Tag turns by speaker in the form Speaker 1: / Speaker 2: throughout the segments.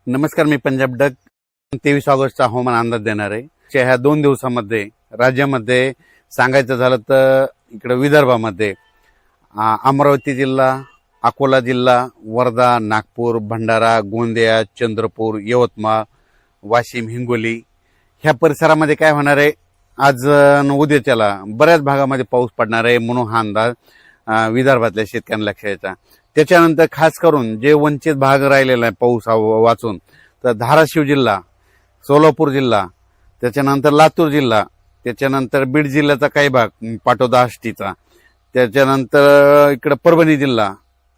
Speaker 1: नमस्कार, मी पंजाब डक 23 ऑगस्टचा हवामान अंदाज देणार आहे. ह्या 2 दिवसामध्ये राज्यामध्ये सांगायचं झालं तर इकडे विदर्भामध्ये अमरावती जिल्हा, अकोला जिल्हा, वर्धा, नागपूर, भंडारा, गोंदिया, चंद्रपूर, यवतमाळ, वाशिम, हिंगोली ह्या परिसरामध्ये काय होणार आहे, आज उद्याच्याला बऱ्याच भागामध्ये पाऊस पडणार आहे म्हणून हा अंदाज विदर्भातल्या शेतकऱ्यांना लक्षात यायचा. त्याच्यानंतर खास करून जे वंचित भाग राहिलेला आहे पाऊस वाचून, तर धाराशिव जिल्हा, सोलापूर जिल्हा, त्याच्यानंतर लातूर जिल्हा, त्याच्यानंतर बीड जिल्ह्याचा काही भाग, पाटोदा आष्टीचा, त्याच्यानंतर इकडे परभणी जिल्हा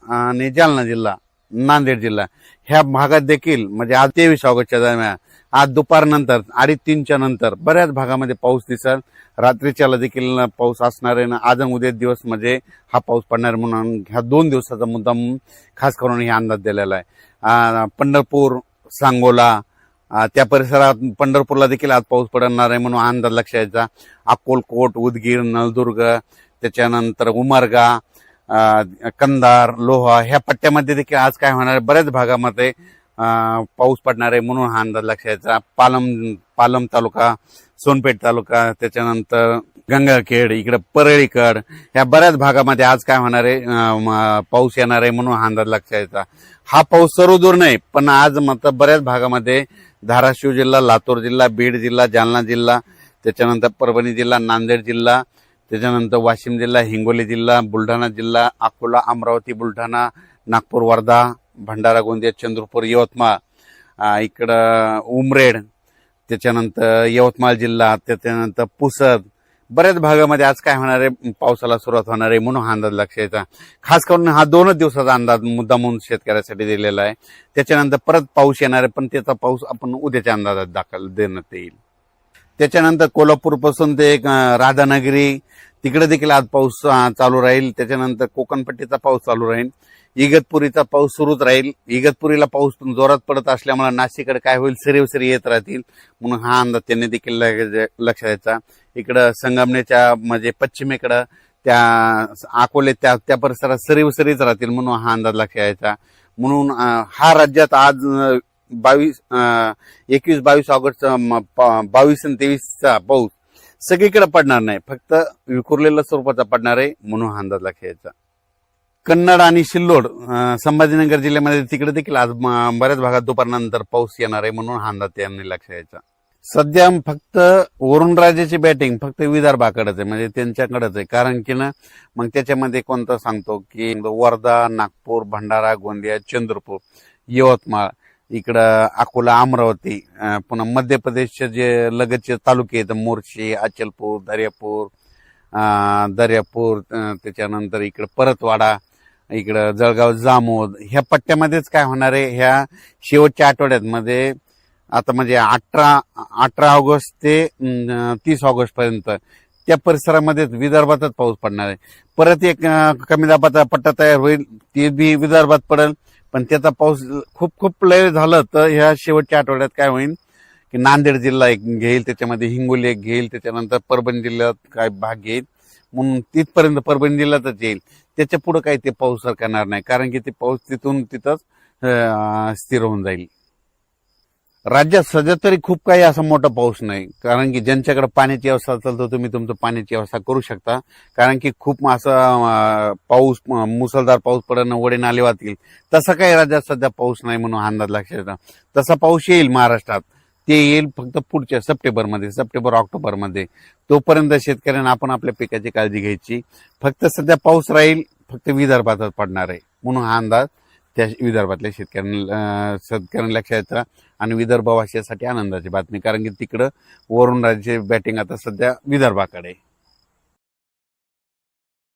Speaker 1: आणि जालना जिल्हा, नांदेड जिल्हा ह्या भागात देखील म्हणजे आज 23 ऑगस्टच्या दरम्यान आज दुपारनंतर 2:30च्या नंतर बऱ्याच भागामध्ये पाऊस दिसेल. रात्रीच्याला देखील पाऊस असणार आहे. आज उद्या दिवस म्हणजे हा पाऊस पडणार म्हणून ह्या 2 दिवसाचा मुद्दाम खास करून हे अंदाज दिलेला आहे. पंढरपूर, सांगोला त्या परिसरात पंढरपूरला देखील आज पाऊस पडणार आहे म्हणून अंदाज लक्षात यायचा. अक्कलकोट, उदगीर, नळदुर्ग, त्याच्यानंतर उमरगा, कंधार, लोहा ह्या पट्ट्यामध्ये देखील आज काय होणार आहे, बऱ्याच भागामध्ये पाऊस पडणार आहे म्हणून हा अंदाज लक्षात यायचा. पालम तालुका, सोनपेठ तालुका, त्याच्यानंतर गंगाखेड, इकडे परळीकड ह्या बऱ्याच भागामध्ये आज काय होणार आहे, पाऊस येणार आहे म्हणून हा अंदाज लक्षात यायचा. हा पाऊस सर्वदूर नाही, पण आज मात्र बऱ्याच भागामध्ये धाराशिव जिल्हा, लातूर जिल्हा, बीड जिल्हा, जालना जिल्हा, त्याच्यानंतर परभणी जिल्हा, नांदेड जिल्हा, त्याच्यानंतर वाशिम जिल्हा, हिंगोली जिल्हा, बुलढाणा जिल्हा, अकोला, अमरावती, बुलढाणा, नागपूर, वर्धा, भंडारा, गोंदिया, चंद्रपूर, यवतमाळ, इकडं उमरेड, त्याच्यानंतर यवतमाळ जिल्हा, त्याच्यानंतर पुसद बऱ्याच भागामध्ये आज काय होणार आहे, पावसाला सुरुवात होणार आहे म्हणून हा अंदाज लक्षात यायचा. खास करून हा 2 दिवसाचा अंदाज मुद्दा म्हणून शेतकऱ्यासाठी दिलेला आहे. त्याच्यानंतर परत पाऊस येणार आहे, पण त्याचा पाऊस आपण उद्याच्या अंदाजात दाखल देण्यात येईल. त्याच्यानंतर कोल्हापूर पासून ते राधानगरी तिकडे देखील आज पाऊस चालू राहील. त्याच्यानंतर कोकणपट्टीचा पाऊस चालू राहील. इगतपुरीचा पाऊस सुरूच राहील. इगतपुरीला पाऊस जोरात पडत असल्यामुळे नाशिकडे काय होईल, सरी येत राहतील म्हणून हा अंदाज त्यांनी देखील लक्षात यायचा. इकडं संगमनेरच्या म्हणजे पश्चिमेकडं त्या अकोले त्या परिसरात सरीच राहतील म्हणून हा अंदाज लक्षात यायचा. म्हणून हा राज्यात आज 21-22 ऑगस्ट 22 आणि 23चा पाऊस सगळीकडे पडणार नाही, फक्त विखुरलेल्या स्वरूपाचा पडणार आहे म्हणून हा अंदाज लक्षात यायचा. कन्नड आणि सिल्लोड, संभाजीनगर जिल्ह्यामध्ये तिकडे देखील आज बऱ्याच भागात दुपारनंतर पाऊस येणार आहे म्हणून हा अंदाज त्यांनी लक्षात यायचा. सध्या फक्त वरुण राजाची बॅटिंग फक्त विदर्भाकडेच आहे, म्हणजे त्यांच्याकडेच आहे. कारण की ना मग त्याच्यामध्ये कोणतं सांगतो की वर्धा, नागपूर, भंडारा, गोंदिया, चंद्रपूर, यवतमाळ, इकडं अकोला, अमरावती, पुन्हा मध्य प्रदेशचे जे लगतचे तालुके आहेत, मोर्शी, अचलपूर, दर्यापूर, त्याच्यानंतर इकडं परतवाडा, इकडं जळगाव, जामोद ह्या पट्ट्यामध्येच काय होणार आहे, ह्या शेवटच्या आठवड्यात मध्ये आता म्हणजे 18 ऑगस्ट ते 30 ऑगस्ट पर्यंत त्या परिसरामध्येच विदर्भातच पाऊस पडणार आहे. परत एक कमी दाबाचा पट्टा तयार होईल, ते बी विदर्भात पडेल, पण त्याचा पाऊस खूप लय झालं तर ह्या शेवटच्या आठवड्यात काय होईल की नांदेड जिल्हा एक घेईल, त्याच्यामध्ये हिंगोली एक घेईल, त्याच्यानंतर परभणी जिल्ह्यात काय भाग घेईल म्हणून तिथपर्यंत परभणी जिल्ह्यातच येईल. त्याच्या पुढे काही ते पाऊस सरकणार नाही, कारण की ते पाऊस तिथंच स्थिर होऊन जाईल. राज्यात सध्या तरी खूप काही असा मोठा पाऊस नाही, कारण की ज्यांच्याकडे पाण्याची व्यवस्था असेल तर तुम्ही तुमचं पाण्याची व्यवस्था करू शकता. कारण की खूप असा पाऊस, मुसळधार पाऊस पडणं, वडे नाले वाहतील, तसा काही राज्यात सध्या पाऊस नाही म्हणून अंदाज लक्षात येतो. तसा पाऊस येईल महाराष्ट्रात, ते येईल फक्त पुढच्या सप्टेंबर-ऑक्टोबरमध्ये. तोपर्यंत शेतकऱ्यांना आपण आपल्या पिकाची काळजी घ्यायची. फक्त सध्या पाऊस राहील, फक्त विदर्भातच पडणार आहे म्हणून हा अंदाज त्या विदर्भातल्या शेतकऱ्यांना लक्षात येतं. आणि विदर्भवासियासाठी आनंदाची बातमी, कारण की तिकडं वरुण राजाची बॅटिंग आता सध्या विदर्भाकडे.